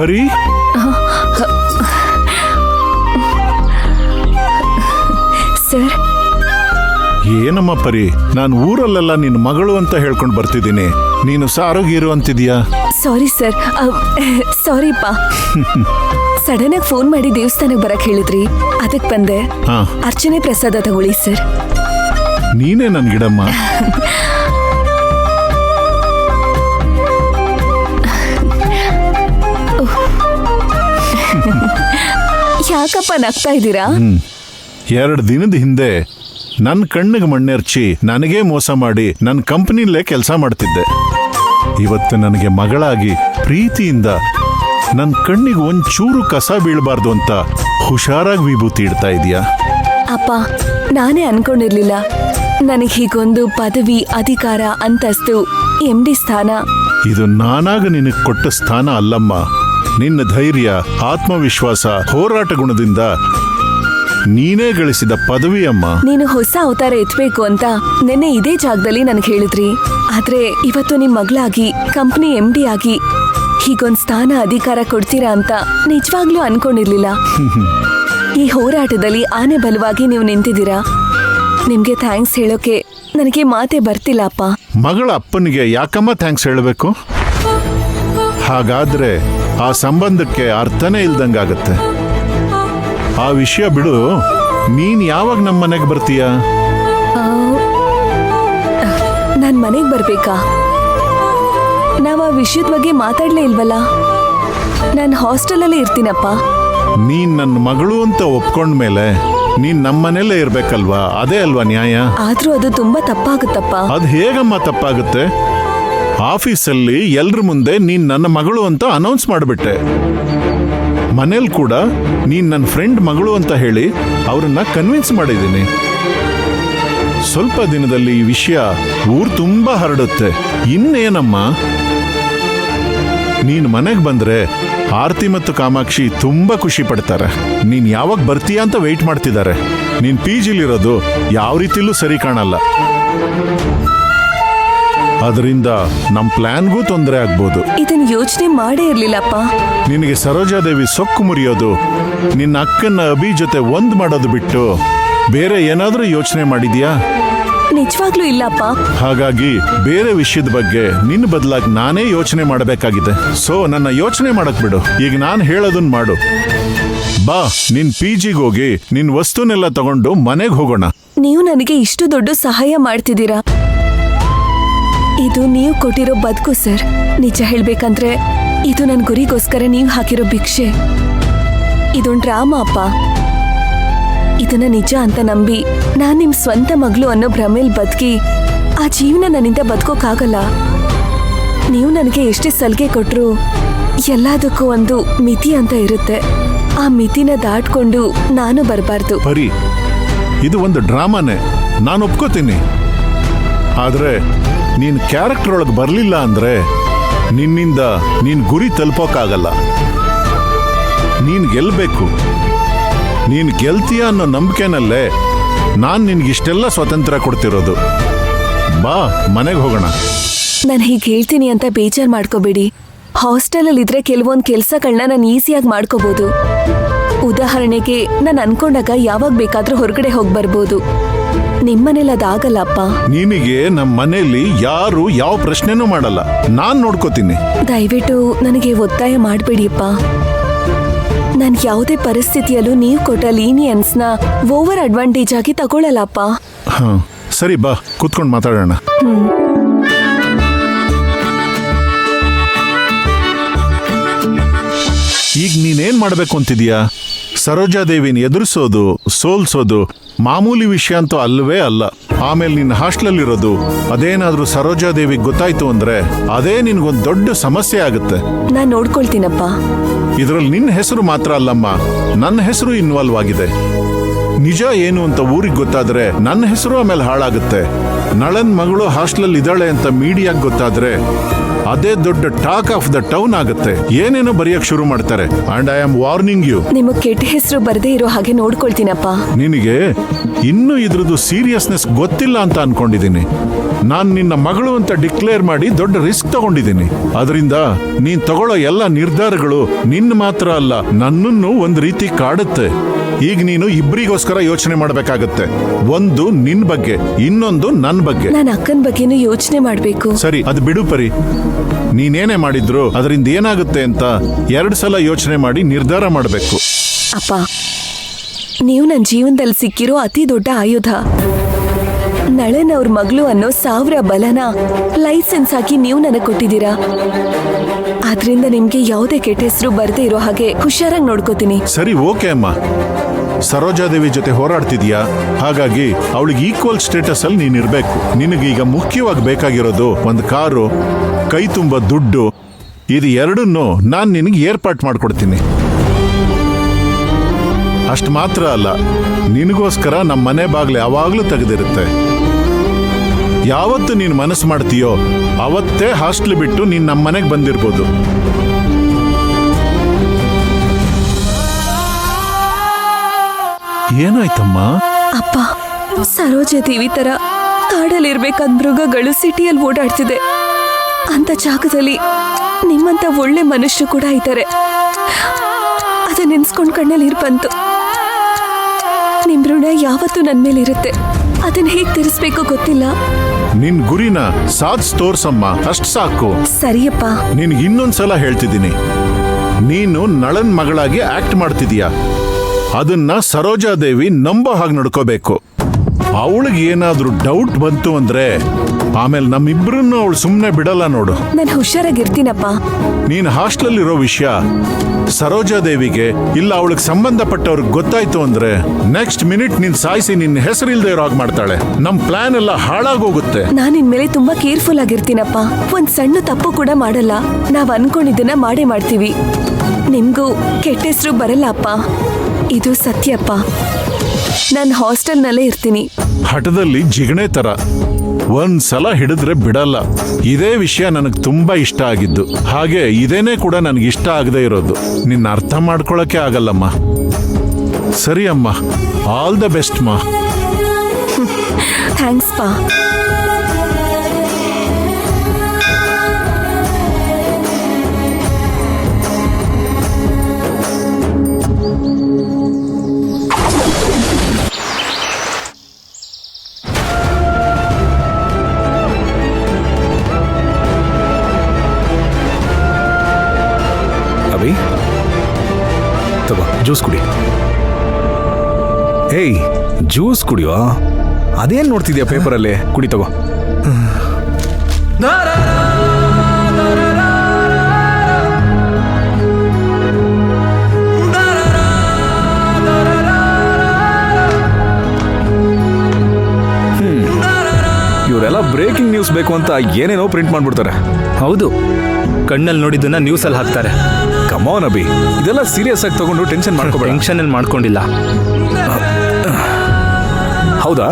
ಪರಿ, ಸರ್. ಏನಮ್ಮ ಪರಿ, ನಾನು ಊರಲ್ಲೆಲ್ಲ ನಿನ್ನ ಮಗಳು ಅಂತ ಹೇಳ್ಕೊಂಡು ಬರ್ತಿದ್ದೀನಿ, ನೀನು ಸಾರೋಗಿರು ಅಂತಿದ್ಯಾ? ಸಾರಿ ಸರ್, ಸಾರಿಪ್ಪ. ಸಡನ್ ಆಗಿ ಫೋನ್ ಮಾಡಿ ದೇವಸ್ಥಾನಕ್ಕೆ ಬರಕ್ ಹೇಳಿದ್ರಿ, ಅದಕ್ಕೆ ಬಂದೆ. ಹಾ, ಅರ್ಚನೆ ಪ್ರಸಾದ ತಗೊಳ್ಳಿ ಸರ್. ನೀನೇ ನನ್ ಗಿಡಮ್ಮ. ಯಾಕಪ್ಪ ನಗ್ತಾ ಇದ್ದೀರಾ? 2 ದಿನದ ಹಿಂದೆ ನನ್ನ ಕಣ್ಣಿಗೆ ಮಣ್ಣೆರ್ಚಿ ನನಗೇ ಮೋಸ ಮಾಡಿ ನನ್ನ ಕಂಪನಿಲೇ ಕೆಲಸ ಮಾಡ್ತಿದ್ದೆ. ಇವತ್ತು ನನಗೆ ಮಗಳಾಗಿ ಪ್ರೀತಿಯಿಂದ ನನ್ನ ಕಣ್ಣಿಗೆ ಒಂಚೂರು ಕಸ ಬೀಳಬಾರ್ದು ಅಂತ ಹುಷಾರಾಗಿ ವಿಭೂತಿ ಇಡ್ತಾ ಇದೀಯಾ. ಅಪ್ಪ, ನಾನೇ ಅನ್ಕೊಂಡಿರ್ಲಿಲ್ಲ ನನಗೆ ಹೀಗೊಂದು ಪದವಿ, ಅಧಿಕಾರ, ಅಂತಸ್ತು, MD ಸ್ಥಾನ. ಇದು ನಾನಾಗ ನಿನಗೆ ಕೊಟ್ಟ ಸ್ಥಾನ ಅಲ್ಲಮ್ಮ. ನಿನ್ನ ಧೈರ್ಯ, ಆತ್ಮವಿಶ್ವಾಸ, ಹೋರಾಟ ಗುಣದಿಂದ ನೀನೇ ಗಳಿಸಿದ ಪದವಿ ಅಮ್ಮ. ನೀನು ಹೊಸ ಅವತಾರ ಎತ್ಬೇಕು ಅಂತ ನೆನ್ನೆ ಇದೇ ಜಾಗದಲ್ಲಿ ನನಗೆ ಹೇಳಿದ್ರಿ. ಆದ್ರೆ ಇವತ್ತು ನಿಮ್ ಮಗಳಾಗಿ, ಕಂಪ್ನಿ MD ಆಗಿ ಹೀಗೊಂದ್ ಸ್ಥಾನ, ಅಧಿಕಾರ ಕೊಡ್ತೀರಾ ಅಂತ ನಿಜವಾಗ್ಲೂ ಅನ್ಕೊಂಡಿರ್ಲಿಲ್ಲ. ಈ ಹೋರಾಟದಲ್ಲಿ ಆನೆ ಬಲವಾಗಿ ನೀವು ನಿಂತಿದ್ದೀರಾ. ನಿಮ್ಗೆ ಥ್ಯಾಂಕ್ಸ್ ಹೇಳೋಕೆ ನನಗೆ ಮಾತೇ ಬರ್ತಿಲ್ಲ ಅಪ್ಪ. ಮಗಳ ಅಪ್ಪನಿಗೆ ಯಾಕಮ್ಮ ಥ್ಯಾಂಕ್ಸ್ ಹೇಳಬೇಕು? ಹಾಗಾದ್ರೆ ಆ ಸಂಬಂಧಕ್ಕೆ ಅರ್ಥನೇ ಇಲ್ದಂಗಾಗತ್ತೆ. ಆ ವಿಷಯ ಬಿಡು, ನೀನ್ ಯಾವಾಗ ನಮ್ಮ ಮನೆಗೆ ಬರ್ತೀಯ? ನಾನ್ ಮನೆಗೆ ಬರ್ಬೇಕಾ? ನಾವ್ ಆ ವಿಷಯದ ಬಗ್ಗೆ ಮಾತಾಡ್ಲೇ ಇಲ್ವಲ್ಲ. ನಾನು ಹಾಸ್ಟೆಲಲ್ಲೇ ಇರ್ತೀನಪ್ಪ. ನೀನ್ ನನ್ನ ಮಗಳು ಅಂತ ಒಪ್ಕೊಂಡ್ಮೇಲೆ ನೀನ್ ನಮ್ಮನೆಲ್ಲೇ ಇರ್ಬೇಕಲ್ವಾ? ಅದೇ ಅಲ್ವಾ ನ್ಯಾಯ? ಆದ್ರೂ ಅದು ತುಂಬಾ ತಪ್ಪಾಗುತ್ತಪ್ಪ. ಅದ್ ಹೇಗಮ್ಮ ತಪ್ಪಾಗುತ್ತೆ? ಆಫೀಸಲ್ಲಿ ಎಲ್ರ ಮುಂದೆ ನೀನ್ ನನ್ನ ಮಗಳು ಅಂತ ಅನೌನ್ಸ್ ಮಾಡ್ಬಿಟ್ಟೆ. ಮನೇಲಿ ಕೂಡ ನೀನ್ ನನ್ನ ಫ್ರೆಂಡ್ ಮಗಳು ಅಂತ ಹೇಳಿ ಅವ್ರನ್ನ ಕನ್ವಿನ್ಸ್ ಮಾಡಿದ್ದೀನಿ. ಸ್ವಲ್ಪ ದಿನದಲ್ಲಿ ಈ ವಿಷಯ ಊರ್ ತುಂಬಾ ಹರಡುತ್ತೆ. ಇನ್ನೇನಮ್ಮ, ನೀನ್ ಮನೆಗೆ ಬಂದ್ರೆ ಆರ್ತಿ ಮತ್ತು ಕಾಮಾಕ್ಷಿ ತುಂಬಾ ಖುಷಿ ಪಡ್ತಾರೆ. ನೀನ್ ಯಾವಾಗ ಬರ್ತೀಯಾ ಅಂತ ವೆಯ್ಟ್ ಮಾಡ್ತಿದ್ದಾರೆ. ನೀನ್ PGಲಿರೋದು ಯಾವ ರೀತಿಲೂ ಸರಿ ಕಾಣಲ್ಲ. ಅದರಿಂದ ನಮ್ ಪ್ಲಾನ್ಗೂ ತೊಂದರೆ ಆಗ್ಬೋದು. ಇದನ್ ಯೋಚನೆ ಮಾಡೇ ಇರ್ಲಿಲ್ಲಪ್ಪ. ನಿನಗೆ ಸರೋಜಾದೇವಿ ಸೊಕ್ಕು ಮುರಿಯೋದು, ನಿನ್ನ ಅಕ್ಕನ್ನ ಅಭಿ ಜೊತೆ ಒಂದ್ ಮಾಡೋದು ಬಿಟ್ಟು ಬೇರೆ ಏನಾದ್ರೂ ಯೋಚನೆ ಮಾಡಿದ್ಯಾ? ನಿಜವಾಗ್ಲೂ ಇಲ್ಲಪ್ಪ. ಹಾಗಾಗಿ ಬೇರೆ ವಿಷಯದ ಬಗ್ಗೆ ನಿನ್ನ ಬದಲಾಗಿ ನಾನೇ ಯೋಚನೆ ಮಾಡಬೇಕಾಗಿದೆ. ಸೊ ನನ್ನ ಯೋಚನೆ ಮಾಡಕ್ ಬಿಡು. ಈಗ ನಾನು ಹೇಳೋದನ್ನ ಮಾಡು. ಬಾ, ನಿನ್ PGಗೆ ಹೋಗಿ ನಿನ್ ವಸ್ತುನೆಲ್ಲ ತಗೊಂಡು ಮನೆಗೆ ಹೋಗೋಣ. ನೀವು ನನಗೆ ಇಷ್ಟು ದೊಡ್ಡ ಸಹಾಯ ಮಾಡ್ತಿದ್ದೀರಾ. ಇದು ನೀವು ಕೊಟ್ಟಿರೋ ಬದುಕು ಸರ್. ನಿಜ ಹೇಳ್ಬೇಕಂದ್ರೆ ಇದು ನನ್ನ ಗುರಿಗೋಸ್ಕರ ನೀವು ಹಾಕಿರೋ ಭಿಕ್ಷೆ. ಇದೊಂದು ಡ್ರಾಮಾ ಅಪ್ಪ. ಇದನ್ನ ನಿಜ ಅಂತ ನಂಬಿ ನಾನ್ ನಿಮ್ ಸ್ವಂತ ಮಗಳು ಅನ್ನೋ ಭ್ರಮೇಲ್ ಬದುಕಿ ಆ ಜೀವನ ನನ್ನಿಂದ ಬದುಕೋಕ್ಕಾಗಲ್ಲ. ನೀವು ನನಗೆ ಎಷ್ಟೇ ಸಲಿಗೆ ಕೊಟ್ರು ಎಲ್ಲದಕ್ಕೂ ಒಂದು ಮಿತಿ ಅಂತ ಇರುತ್ತೆ. ಆ ಮಿತಿನ ದಾಟ್ಕೊಂಡು ನಾನು ಬರಬಾರ್ದು. ಪರಿ, ಇದು ಒಂದು ಡ್ರಾಮಾನೇ, ನಾನು ಒಪ್ಕೋತೀನಿ. ಆದ್ರೆ ನೀನ್ ಕ್ಯಾರೆಕ್ಟರ್ ಒಳಗೆ ಬರ್ಲಿಲ್ಲ ಅಂದ್ರೆ ನಿನ್ನಿಂದ ನೀನ್ ಗುರಿ ತಲುಪೋಕ್ಕಾಗಲ್ಲ. ನೀನ್ ಗೆಲ್ಬೇಕು. ನೀನ್ ಗೆಲ್ತೀಯ ಅನ್ನೋ ನಂಬಿಕೆನಲ್ಲೇ ನಾನ್ ನಿನ್ಗಿಷ್ಟೆಲ್ಲ ಸ್ವಾತಂತ್ರ್ಯ ಕೊಡ್ತಿರೋದು. ಬಾ, ಮನೆಗೆ ಹೋಗೋಣ. ನಾನು ಹೀಗೆ ಹೇಳ್ತೀನಿ ಅಂತ ಬೇಜಾರು ಮಾಡ್ಕೋಬೇಡಿ. ಹಾಸ್ಟೆಲಲ್ಲಿ ಇದ್ರೆ ಕೆಲವೊಂದು ಕೆಲಸಗಳನ್ನ ನಾನು ಈಸಿಯಾಗಿ ಮಾಡ್ಕೋಬಹುದು. ಉದಾಹರಣೆಗೆ ನಾನು ಅನ್ಕೊಂಡಾಗ ಯಾವಾಗ ಬೇಕಾದ್ರೂ ಹೊರಗಡೆ ಹೋಗಿ ಬರ್ಬೋದು. ನಿಮ್ಮನೇಲಿ ಅದಾಗಲ್ಲಪ್ಪ. ನಿನಗೆ ನಮ್ಮ ಮನೆಯಲ್ಲಿ ಯಾರು ಯಾವ ಪ್ರಶ್ನೆನೂ ಮಾಡಲ್ಲ. ನಾನ್ ನೋಡ್ಕೋತೀನಿ. ದಯವಿಟ್ಟು ನನಗೆ ಒತ್ತಾಯ ಮಾಡಬೇಡಿಯಪ್ಪ. ನಾನು ಯಾವುದೇ ಪರಿಸ್ಥಿತಿಯಲ್ಲೂ ನೀವು ಕೊಟ್ಟ ಲೀನಿಯನ್ಸ್ನ ಓವರ್ ಅಡ್ವಾಂಟೇಜ್ ಆಗಿ ತಗೊಳ್ಳಲ್ಲಪ್ಪ. ಹಾ, ಸರಿ, ಬಾ ಕೂತ್ಕೊಂಡು ಮಾತಾಡೋಣ. ಈಗ ನೀನೇನ್ ಮಾಡ್ಬೇಕು ಅಂತಿದೀಯಾ? ಸರೋಜಾದೇವಿನ ಎದುರಿಸೋದು, ಸೋಲ್ಸೋದು ಮಾಮೂಲಿ ವಿಷಯ ಅಂತೂ ಅಲ್ಲವೇ ಅಲ್ಲ. ಆಮೇಲೆ ನಿನ್ನ ಹಾಸ್ಟೆಲಲ್ಲಿರೋದು ಅದೇನಾದ್ರೂ ಸರೋಜಾದೇವಿಗೆ ಗೊತ್ತಾಯ್ತು ಅಂದ್ರೆ ಅದೇ ನಿನ್ಗೊಂದು ದೊಡ್ಡ ಸಮಸ್ಯೆ ಆಗುತ್ತೆ. ನಾನು ನೋಡ್ಕೊಳ್ತೀನಪ್ಪ. ಇದರಲ್ಲಿ ನಿನ್ನ ಹೆಸರು ಮಾತ್ರ ಅಲ್ಲಮ್ಮ, ನನ್ನ ಹೆಸರು ಇನ್ವಾಲ್ವ್ ಆಗಿದೆ. ನಿಜ ಏನು ಅಂತ ಊರಿಗೆ ಗೊತ್ತಾದ್ರೆ ನನ್ನ ಹೆಸರು ಆಮೇಲೆ ಹಾಳಾಗುತ್ತೆ. ನಳನ್ ಮಗಳು ಹಾಸ್ಟೆಲಲ್ಲಿ ಇದ್ದಾಳೆ ಅಂತ ಮೀಡಿಯಾಗೆ ಗೊತ್ತಾದ್ರೆ ಅದೇ ದೊಡ್ಡ ಟಾಕ್ ಆಫ್ ದ ಟೌನ್ ಆಗುತ್ತೆ. ಏನೇನೋ ಬರೆಯಕ್ ಶುರು ಮಾಡ್ತಾರೆ. And I am warning you. ನಿಮಗೆ ಕೆಟ್ಟ ಹೆಸರು ಬರದೇ ಇರೋ ಹಾಗೆ ನೋಡ್ಕೊಳ್ತೀನಪ್ಪ. ನಿನಗೆ ಇನ್ನೂ ಇದ್ರದ್ದು ಸೀರಿಯಸ್ನೆಸ್ ಗೊತ್ತಿಲ್ಲ ಅಂತ ಅನ್ಕೊಂಡಿದ್ದೀನಿ. ನಾನ್ ನಿನ್ನ ಮಗಳು ಅಂತ ಡಿಕ್ಲೇರ್ ಮಾಡಿ ದೊಡ್ಡ ರಿಸ್ಕ್ ತಗೊಂಡಿದ್ದೀನಿ. ಅದರಿಂದ ನೀನ್ ತಗೊಳ್ಳೋ ಎಲ್ಲ ನಿರ್ಧಾರಗಳು ನಿನ್ನ ಮಾತ್ರ ಅಲ್ಲ, ನನ್ನನ್ನು ಒಂದ್ ರೀತಿ ಕಾಡುತ್ತೆ. ಈಗ ನೀನು ಇಬ್ಬರಿಗೋಸ್ಕರ ಯೋಚನೆ ಮಾಡ್ಬೇಕಾಗತ್ತೆ. ಒಂದು ನಿನ್ ಬಗ್ಗೆ, ಇನ್ನೊಂದು ನನ್ ಬಗ್ಗೆ. ನನ್ನ ಅಕ್ಕನ ಬಗ್ಗೆನೂ ಯೋಚನೆ ಮಾಡ್ಬೇಕು. ಸರಿ, ಅದು ಬಿಡು ಪರಿ. ನೀನೇನೇ ಮಾಡಿದ್ರು ಅದರಿಂದ ಏನಾಗುತ್ತೆ ಅಂತ 2 ಸಲ ಯೋಚನೆ ಮಾಡಿ ನಿರ್ಧಾರ ಮಾಡಬೇಕು. ಅಪ್ಪ, ನೀವು ನನ್ನ ಜೀವನದಲ್ಲಿ ಸಿಕ್ಕಿರೋ ಅತಿ ದೊಡ್ಡ ಆಯುಧ. ನಳನ್ ಅವ್ರ ಮಗಳು ಅನ್ನೋ 1000 ಬಲನ ಲೈಸೆನ್ಸ್ ಹಾಕಿ ನೀವು ನನಗೆ ಕೊಟ್ಟಿದ್ದೀರಾ. ಆದ್ರಿಂದ ನಿಮ್ಗೆ ಯಾವುದೇ ಕೆಟ್ಟ ಹೆಸರು ಬರ್ದೇ ಇರೋ ಹಾಗೆ ಹುಷಾರಾಗಿ ನೋಡ್ಕೋತೀನಿ. ಸರಿ, ಓಕೆ ಅಮ್ಮ. ಸರೋಜಾದೇವಿ ಜೊತೆ ಹೋರಾಡ್ತಿದ್ಯಾ, ಹಾಗಾಗಿ ಅವಳಿಗೆ ಈಕ್ವಲ್ ಸ್ಟೇಟಸ್ ಅಲ್ಲಿ ನೀನಿರ್ಬೇಕು. ನಿನಗೀಗ ಮುಖ್ಯವಾಗಿ ಬೇಕಾಗಿರೋದು ಒಂದು ಕಾರು, ಕೈ ತುಂಬ ದುಡ್ಡು. ಇದು ಎರಡನ್ನೂ ನಾನು ನಿನಗೆ ಏರ್ಪಾಟ್ ಮಾಡ್ಕೊಡ್ತೀನಿ. ಅಷ್ಟು ಮಾತ್ರ ಅಲ್ಲ, ನಿನಗೋಸ್ಕರ ನಮ್ಮ ಮನೆ ಬಾಗ್ಲು ಯಾವಾಗ್ಲೂ ತೆಗೆದಿರುತ್ತೆ. ಯಾವತ್ತು ನೀನು ಮನಸ್ಸು ಮಾಡ್ತೀಯೋ ಅವತ್ತೇ ಹಾಸ್ಟೆಲ್ ಬಿಟ್ಟು ನೀನು ನಮ್ಮ ಮನೆಗೆ ಬಂದಿರ್ಬೋದು. ಏನಾಯ್ತಮ್ಮ? ಅಪ್ಪ, ಸರೋಜಾದೇವಿ ತರ ಕಾಡಲ್ಲಿರ್ಬೇಕಾದ ಮೃಗಗಳು ಸಿಟಿಯಲ್ಲಿ ಓಡಾಡ್ತಿದೆ. ಅಂತ ಜಾಗದಲ್ಲಿ ನಿಮ್ಮಂತ ಒಳ್ಳೆ ಮನುಷ್ಯರು ಕೂಡ ಇದ್ದಾರೆ. ಅದನ್ನ ನೆನ್ಸ್ಕೊಂಡ್ ಕಣ್ಣಲ್ಲಿ ನೀರು ಬಂತು. ನಿಮ್ ಋಣ ಯಾವತ್ತೂ ನನ್ ಮೇಲೆ ಇರುತ್ತೆ. ಅದನ್ನ ಹೇಗ್ ತೀರಿಸ್ಬೇಕೋ ಗೊತ್ತಿಲ್ಲ. ನಿನ್ ಗುರಿನ ಸಾಧ್ಸ್ ತೋರ್ಸಮ್ಮ, ಅಷ್ಟ್ ಸಾಕು. ಸರಿಯಪ್ಪ. ನಿನ್ಗೆ ಇನ್ನೊಂದ್ಸಲ ಹೇಳ್ತಿದ್ದೀನಿ, ನೀನು ನಳನ್ ಮಗಳಾಗಿ ಆಕ್ಟ್ ಮಾಡ್ತಿದೀಯ. ಅದನ್ನ ಸರೋಜಾದೇವಿ ನಂಬೋ ಹಾಗೆ ನಡ್ಕೋಬೇಕು. ಅವಳಿಗೆ ಏನಾದ್ರೂ ಡೌಟ್ ಬಂತು ಅಂದ್ರೆ ಆಮೇಲೆ ನಮ್ಮಿಬ್ರನ್ನು ಅವಳು ಸುಮ್ಮನೆ ಬಿಡಲ್ಲ ನೋಡು. ನಾನು ಹುಷಾರಾಗಿರ್ತೀನಪ್ಪ. ನೀನ್ ಹಾಸ್ಟೆಲ್ ಇರೋ ವಿಷಯ ಸರೋಜಾದೇವಿಗೆ ಇಲ್ಲ ಅವಳಿಗೆ ಸಂಬಂಧಪಟ್ಟವ್ರಿಗೆ ಗೊತ್ತಾಯ್ತು ಅಂದ್ರೆ ನೆಕ್ಸ್ಟ್ ಮಿನಿಟ್ ನೀನ್ ಸಾಯಿಸಿ ನಿನ್ನ ಹೆಸರಿಲ್ದೇ ಇರೋ ಹಾಗೆ ಮಾಡ್ತಾಳೆ. ನಮ್ ಪ್ಲಾನ್ ಎಲ್ಲ ಹಾಳಾಗೋಗುತ್ತೆ. ನಾನು ಇನ್ಮೇಲೆ ತುಂಬಾ ಕೇರ್ಫುಲ್ ಆಗಿರ್ತೀನಪ್ಪ. ಒಂದ್ ಸಣ್ಣ ತಪ್ಪು ಕೂಡ ಮಾಡಲ್ಲ. ನಾವ್ ಅನ್ಕೊಂಡಿದ್ದನ್ನ ಮಾಡೇ ಮಾಡ್ತೀವಿ. ನಿಮ್ಗೂ ಕೆಟ್ಟ ಹೆಸರು ಬರಲ್ಲ ಅಪ್ಪ. ಇದು ಸತ್ಯಪ್ಪ. ನಾನು ಹಾಸ್ಟೆಲ್ನಲ್ಲೇ ಇರ್ತೀನಿ. ಹಠದಲ್ಲಿ ಜಿಗಣೆ ತರ ಒಂದ್ಸಲ ಹಿಡಿದ್ರೆ ಬಿಡಲ್ಲ. ಇದೇ ವಿಷಯ ನನಗೆ ತುಂಬಾ ಇಷ್ಟ ಆಗಿದ್ದು. ಹಾಗೆ ಇದೇನೇ ಕೂಡ ನನಗೆ ಇಷ್ಟ ಆಗದೆ ಇರೋದು. ನಿನ್ನ ಅರ್ಥ ಮಾಡ್ಕೊಳಕ್ಕೆ ಆಗಲ್ಲಮ್ಮ. ಸರಿ ಅಮ್ಮ, ಆಲ್ ದ ಬೆಸ್ಟ್ ಮಾ. ಥ್ಯಾಂಕ್ಸ್ ಪಾ. ಅಭಿ, ತಗೋ ಜ್ಯೂಸ್ ಕುಡಿ. ಏಯ್, ಜ್ಯೂಸ್ ಕುಡಿಯೋ. ಅದೇನ್ ನೋಡ್ತಿದ್ಯಾ ಪೇಪರಲ್ಲಿ? ಕುಡಿ ತಗೋ. ಇವರೆಲ್ಲ ಬ್ರೇಕಿಂಗ್ ನ್ಯೂಸ್ ಬೇಕು ಅಂತ ಏನೇನೋ ಪ್ರಿಂಟ್ ಮಾಡ್ಬಿಡ್ತಾರೆ. ಹೌದು, ಕಣ್ಣಲ್ಲಿ ನೋಡಿದ್ದನ್ನ ನ್ಯೂಸಲ್ಲಿ ಹಾಕ್ತಾರೆ. ಕಮಾನ್ ಅಭಿ, ಇದೆಲ್ಲ ಸೀರಿಯಸ್ ಆಗಿ ತಗೊಂಡು ಟೆನ್ಷನ್ ಮಾಡ್ಕೋಬೇಡ. ಟೆನ್ಷನ್ ಅಲ್ಲಿ ಮಾಡ್ಕೊಂಡಿಲ್ಲ. ಹೌದಾ?